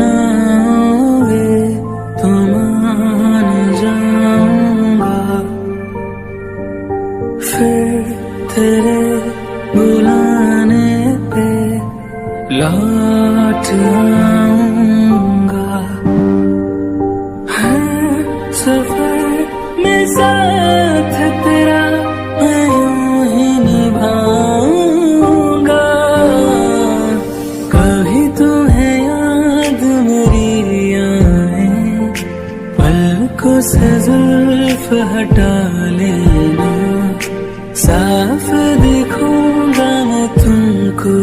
मनाओगे तो मान जाऊंगा, फिर तेरे बुलाने पे लौट आऊंगा। है सफर में साथ तेरा मैं यूं ही निभाऊंगा। कभी तुम्हें याद मेरी आए, पलकों से जुल्फ हटा लेना, साफ दिखूंगा मैं तुमको